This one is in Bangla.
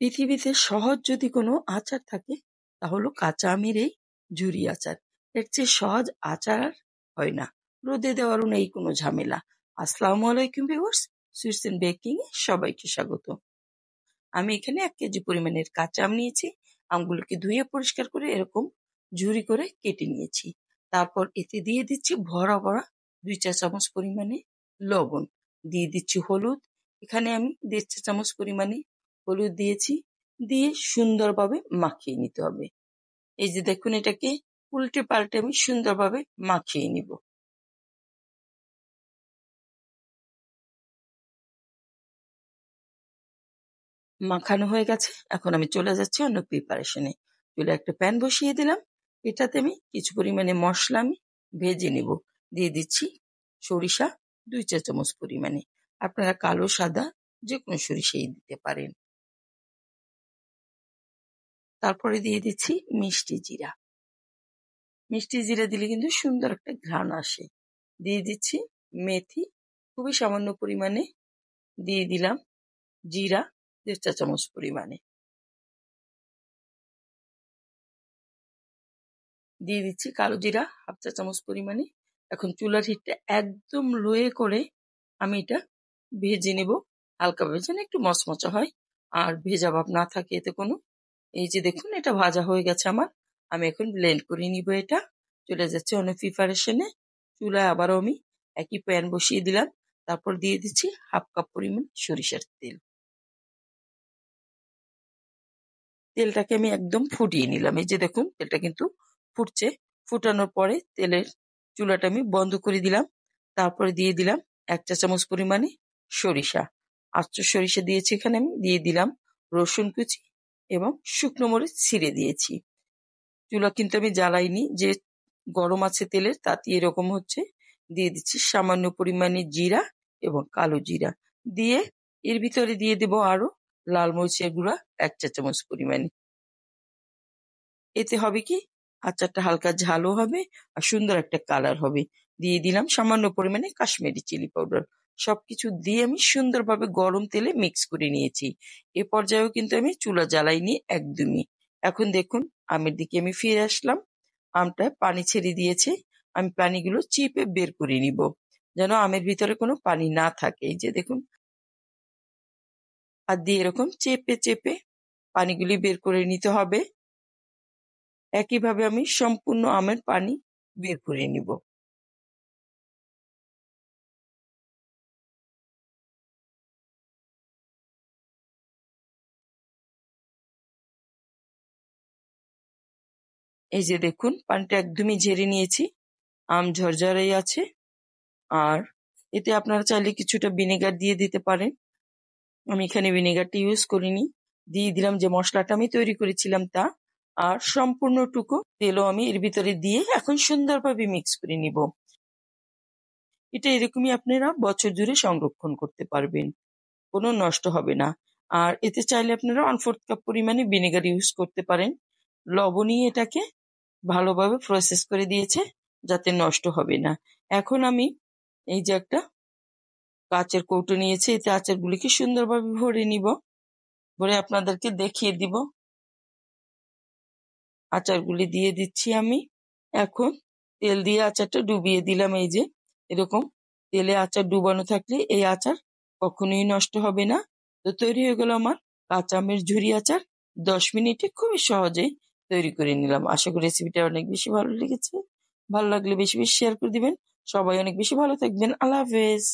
পৃথিবীতে সহজ যদি কোনো আচার থাকে তা হলো কাঁচা আমের এই ঝুরি আচার। এর চেয়ে সহজ আচার আর হয় না। রোদে দেওয়ারও নেই কোনো ঝামেলা। আসসালামু আলাইকুম ভিউয়ার্স, সুইটস এন্ড বেকিং এ সবাইকে স্বাগত। আমি এখানে 1 কেজি পরিমাণের কাঁচা আম নিয়েছি। আমগুলোকে ধুয়ে পরিষ্কার করে এরকম ঝুরি করে কেটে নিয়েছি। তারপর এতে দিয়ে দিচ্ছি ভরা ভরা 2 চা চামচ পরিমাণে লবণ, দিয়ে দিচ্ছি হলুদ। এখানে আমি 1.5 চা চামচ পরিমাণে হলুদ দিয়েছি। দিয়ে সুন্দরভাবে মাখিয়ে নিতে হবে। এই যে দেখুন, এটাকে উল্টে পাল্টে আমি সুন্দরভাবে মাখিয়ে নিব। মাখানো হয়ে গেছে, এখন আমি চলে যাচ্ছি অন্য প্রিপারেশনে। চুলায় একটা প্যান বসিয়ে দিলাম। এটাতে আমি কিছু পরিমাণে মশলা আমি ভেজে নেব। দিয়ে দিচ্ছি সরিষা 2 চা চামচ পরিমাণে। আপনারা কালো সাদা যে কোনো সরিষাই দিতে পারেন। তারপরে দিয়ে দিচ্ছি মিষ্টি জিরা। মিষ্টি জিরা দিলে কিন্তু সুন্দর একটা ঘ্রাণ আসে। দিয়ে দিচ্ছি মেথি খুবই সামান্য পরিমাণে। দিয়ে দিলাম জিরা 1.5 চা চামচ পরিমাণে। দিয়ে দিচ্ছি কালো জিরা 1/2 চা চামচ পরিমাণে। এখন চুলার হিটটা একদম লোয়ে করে আমি এটা ভেজে নেব। হালকা ভেজে না, একটু মচমচা হয় আর ভেজা ভাব না থাকে এতে কোনো। এই যে দেখুন, এটা ভাজা হয়ে গেছে আমার। আমি এখন ব্লেন্ড করে নিব এটা। চলে যাচ্ছে অন্য প্রিপারেশনে। চুলায় আবারও আমি একই প্যান বসিয়ে দিলাম। তারপর দিয়ে দিচ্ছি 1/2 কাপ পরিমাণ সরিষার তেল। তেলটাকে আমি একদম ফুটিয়ে নিলাম। এই যে দেখুন, তেলটা কিন্তু ফুটছে। ফুটানোর পরে তেলের চুলাটা আমি বন্ধ করে দিলাম। তারপরে দিয়ে দিলাম 1 চা চামচ পরিমাণে সরিষা। আস্ত সরিষা দিয়েছি এখানে আমি। দিয়ে দিলাম রসুন কুচি এবং শুকনো মরিচ ছিঁড়ে দিয়েছি। চুলা কিন্তু আমি জ্বালাইনি, যে গরম আছে তেলের তাতে এরকম হচ্ছে। দিয়ে দিচ্ছি সামান্য পরিমাণে জিরা এবং কালো জিরা। দিয়ে এর ভিতরে দিয়ে দেব আরো লাল মরিচের গুঁড়া 1 চা চামচ পরিমাণে। এতে হবে কি, আচারটা হালকা ঝালও হবে আর সুন্দর একটা কালার হবে। দিয়ে দিলাম সামান্য পরিমাণে কাশ্মীরি চিলি পাউডার। সবকিছু দিয়ে আমি সুন্দরভাবে গরম তেলে মিক্স করে নিয়েছি। এ পর্যায়েও কিন্তু আমি চুলা জ্বালাইনি একদমই। এখন দেখুন, আমের দিকে আমি ফিরে আসলাম। আমটা পানি ছেড়ে দিয়েছে। আমি পানিগুলো চিপে বের করে নিব, যেন আমের ভিতরে কোনো পানি না থাকে। এই যে দেখুন, হাত দিয়ে এরকম চেপে চেপে পানিগুলি বের করে নিতে হবে। একইভাবে আমি সম্পূর্ণ আমের পানি বের করে নিব। এই যে দেখুন, পানিটা একদমই ঝেড়ে নিয়েছি। আম ঝরঝরেই আছে। আর এতে আপনারা চাইলে কিছুটা ভিনেগার দিয়ে দিতে পারেন। আমি এখানে ভিনেগারটা ইউজ করিনি। দিয়ে দিলাম যে মশলাটা আমি তৈরি করেছিলাম তা। আর সম্পূর্ণটুকু তেলও আমি এর ভিতরে দিয়ে এখন সুন্দরভাবে মিক্স করে নিব। এটা এরকমই আপনারা বছর জুড়ে সংরক্ষণ করতে পারবেন, কোনো নষ্ট হবে না। আর এতে চাইলে আপনারা 1/4 কাপ পরিমাণে ভিনেগার ইউজ করতে পারেন। লবণই এটাকে ভালোভাবে প্রসেস করে দিয়েছে, যাতে নষ্ট হবে না। এখন আমি এই যে একটা কাচের কৌটো নিয়েছি, এতে আচারগুলিকে সুন্দরভাবে ভরে নিব। ভরে আপনাদেরকে দেখিয়ে দিব। আচারগুলি দিয়ে দিচ্ছি আমি। এখন তেল দিয়ে আচারটা ডুবিয়ে দিলাম। এই যে এরকম তেলে আচার ডুবানো থাকলে এই আচার কখনোই নষ্ট হবে না। তো তৈরি হয়ে গেল আমার কাঁচা আমের ঝুরি আচার। 10 মিনিটে খুবই সহজে তৈরি করে নিলাম। আশা করি রেসিপিটা অনেক বেশি ভালো লেগেছে। ভালো লাগলে বেশি বেশি শেয়ার করে দিবেন। সবাই অনেক বেশি ভালো থাকবেন। আল্লাহ হাফেজ।